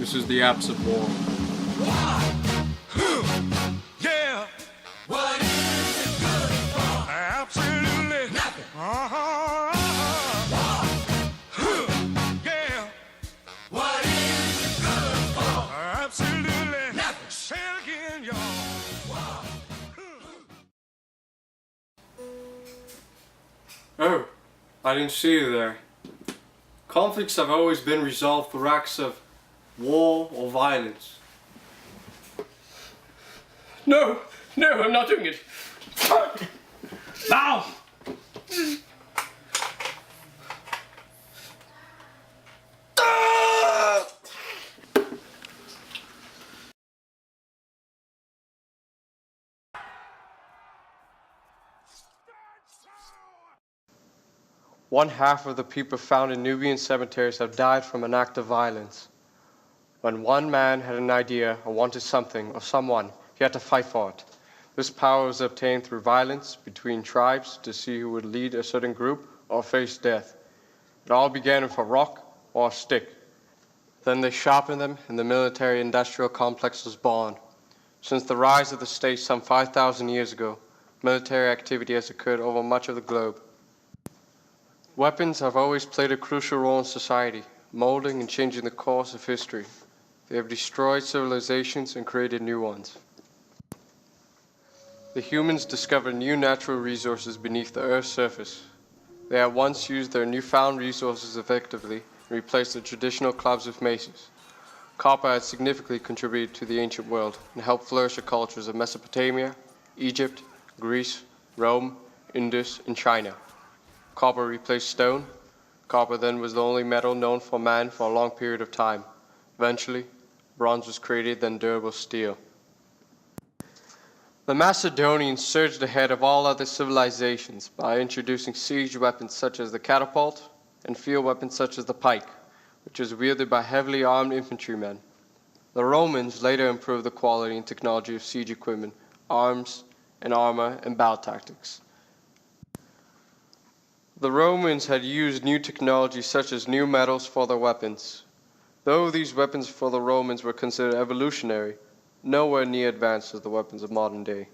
This is the A.P.S of war. Yeah. What is it good for? Absolutely nothing. Yeah. What is it good for? Absolutely nothing. Say it again, y'all. Oh, I didn't see you there. Conflicts have always been resolved through acts of war or violence. No, I'm not doing it. Now! One half of the people found in Nubian cemeteries have died from an act of violence. When one man had an idea or wanted something or someone, he had to fight for it. This power was obtained through violence between tribes to see who would lead a certain group or face death. It all began with a rock or a stick. Then they sharpened them and the military-industrial complex was born. Since the rise of the state some 5,000 years ago, military activity has occurred over much of the globe. Weapons have always played a crucial role in society, molding and changing the course of history. They have destroyed civilizations and created new ones. The humans discovered new natural resources beneath the Earth's surface. They at once used their newfound resources effectively and replaced the traditional clubs with maces. Copper had significantly contributed to the ancient world and helped flourish the cultures of Mesopotamia, Egypt, Greece, Rome, Indus, and China. Copper replaced stone. Copper then was the only metal known for man for a long period of time. Eventually, bronze was created, then durable steel. The Macedonians surged ahead of all other civilizations by introducing siege weapons such as the catapult and field weapons such as the pike, which was wielded by heavily armed infantrymen. The Romans later improved the quality and technology of siege equipment, arms and armor, and battle tactics. The Romans had used new technology such as new metals for their weapons. Though these weapons for the Romans were considered evolutionary, nowhere near advanced as the weapons of modern day.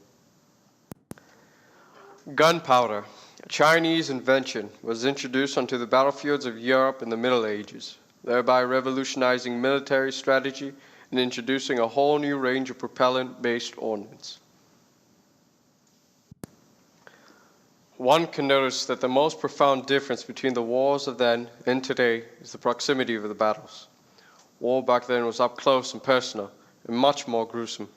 Gunpowder, a Chinese invention, was introduced onto the battlefields of Europe in the Middle Ages, thereby revolutionizing military strategy and introducing a whole new range of propellant-based ordnance. One can notice that the most profound difference between the wars of then and today is the proximity of the battles. War back then was up close and personal, and much more gruesome.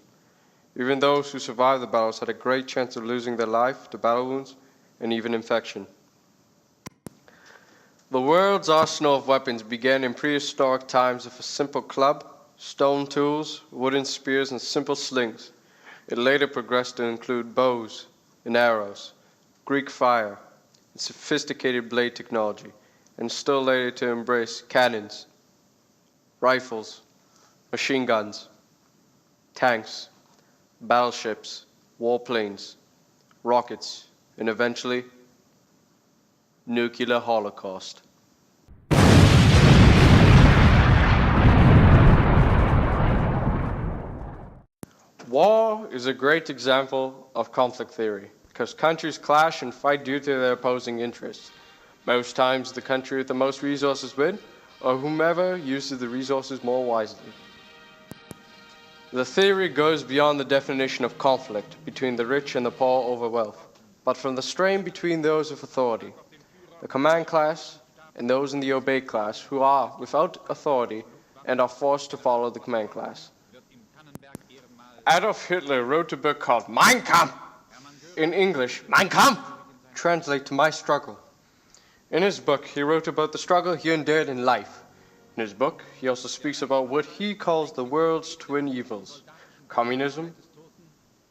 Even those who survived the battles had a great chance of losing their life to battle wounds and even infection. The world's arsenal of weapons began in prehistoric times with a simple club, stone tools, wooden spears, and simple slings. It later progressed to include bows and arrows, Greek fire, and sophisticated blade technology, and still later to embrace cannons, rifles, machine guns, tanks, battleships, warplanes, rockets, and eventually, nuclear holocaust. War is a great example of conflict theory, because countries clash and fight due to their opposing interests. Most times the country with the most resources win, or whomever uses the resources more wisely. The theory goes beyond the definition of conflict between the rich and the poor over wealth, but from the strain between those with authority, the command class, and those in the obey class who are without authority and are forced to follow the command class. Adolf Hitler wrote a book called Mein Kampf. In English, Mein Kampf translates to My Struggle. In his book, he wrote about the struggle he endured in life. In his book, he also speaks about what he calls the world's twin evils, communism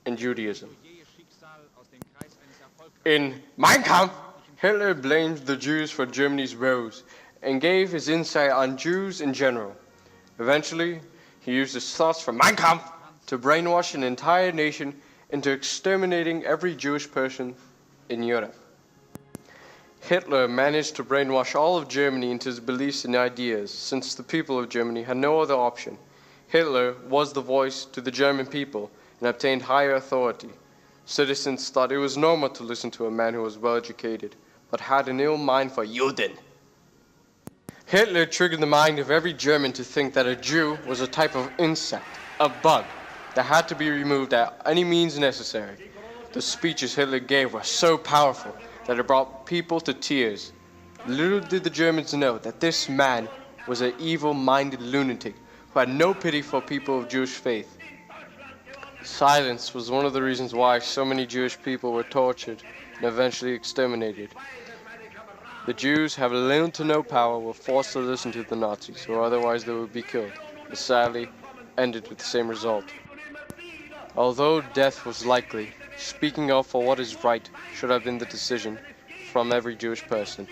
and Judaism. In Mein Kampf, Hitler blamed the Jews for Germany's woes and gave his insight on Jews in general. Eventually, he used his thoughts from Mein Kampf to brainwash an entire nation into exterminating every Jewish person in Europe. Hitler managed to brainwash all of Germany into his beliefs and ideas, since the people of Germany had no other option. Hitler was the voice to the German people and obtained higher authority. Citizens thought it was normal to listen to a man who was well educated, but had an ill mind for Juden. Hitler triggered the mind of every German to think that a Jew was a type of insect, a bug, that had to be removed at any means necessary. The speeches Hitler gave were so powerful that it brought people to tears. Little did the Germans know that this man was an evil-minded lunatic who had no pity for people of Jewish faith. Silence was one of the reasons why so many Jewish people were tortured and eventually exterminated. The Jews, having little to no power, were forced to listen to the Nazis, or otherwise they would be killed. It sadly ended with the same result. Although death was likely, speaking up for what is right should have been the decision from every Jewish person.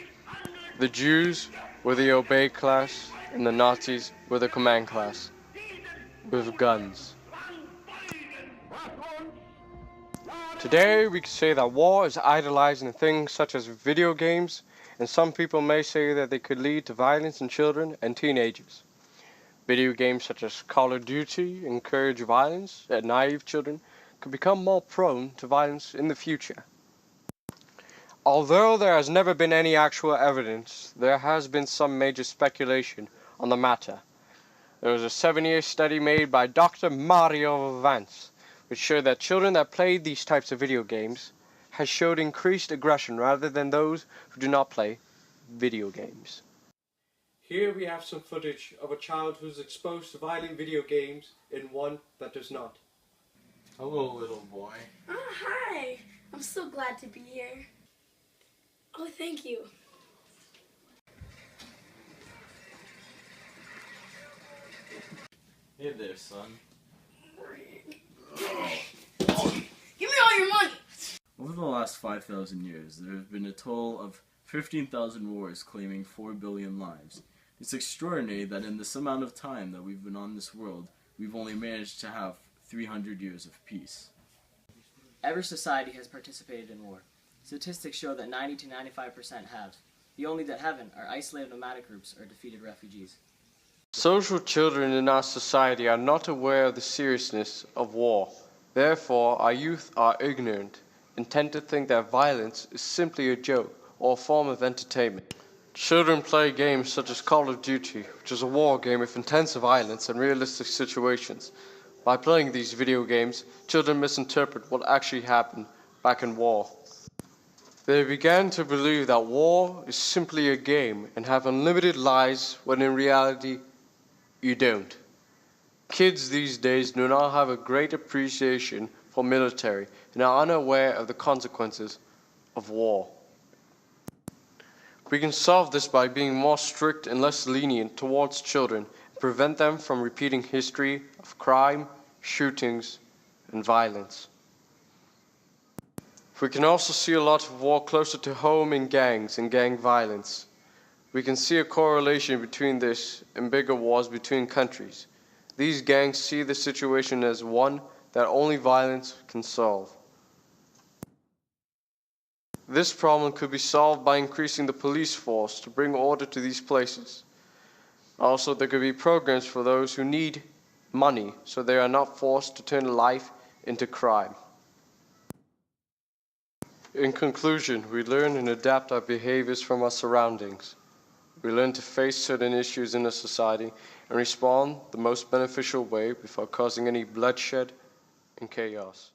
The Jews were the obey class, and the Nazis were the command class, with guns. Today we can say that war is idolized in things such as video games, and some people may say that they could lead to violence in children and teenagers. Video games such as Call of Duty encourage violence, and naive children could become more prone to violence in the future. Although there has never been any actual evidence, there has been some major speculation on the matter. There was a 7-year study made by Dr. Mario Vance, which showed that children that played these types of video games has showed increased aggression rather than those who do not play video games. Here we have some footage of a child who's exposed to violent video games and one that does not. Hello, little boy. Oh, hi. I'm so glad to be here. Oh, thank you. Hey there, son. Give me all your money. Over the last 5,000 years, there have been a total of 15,000 wars claiming 4 billion lives. It's extraordinary that in this amount of time that we've been on this world, we've only managed to have 300 years of peace. Every society has participated in war. Statistics show that 90 to 95% have. The only that haven't are isolated nomadic groups or defeated refugees. Social children in our society are not aware of the seriousness of war. Therefore, our youth are ignorant and tend to think that violence is simply a joke or a form of entertainment. Children play games such as Call of Duty, which is a war game with intense violence and realistic situations. By playing these video games, children misinterpret what actually happened back in war. They began to believe that war is simply a game and have unlimited lives when in reality you don't. Kids these days do not have a great appreciation for military and are unaware of the consequences of war. We can solve this by being more strict and less lenient towards children and prevent them from repeating history of crime, shootings, and violence. We can also see a lot of war closer to home in gangs and gang violence. We can see a correlation between this and bigger wars between countries. These gangs see the situation as one that only violence can solve. This problem could be solved by increasing the police force to bring order to these places. Also, there could be programs for those who need money so they are not forced to turn life into crime. In conclusion, we learn and adapt our behaviors from our surroundings. We learn to face certain issues in a society and respond the most beneficial way without causing any bloodshed and chaos.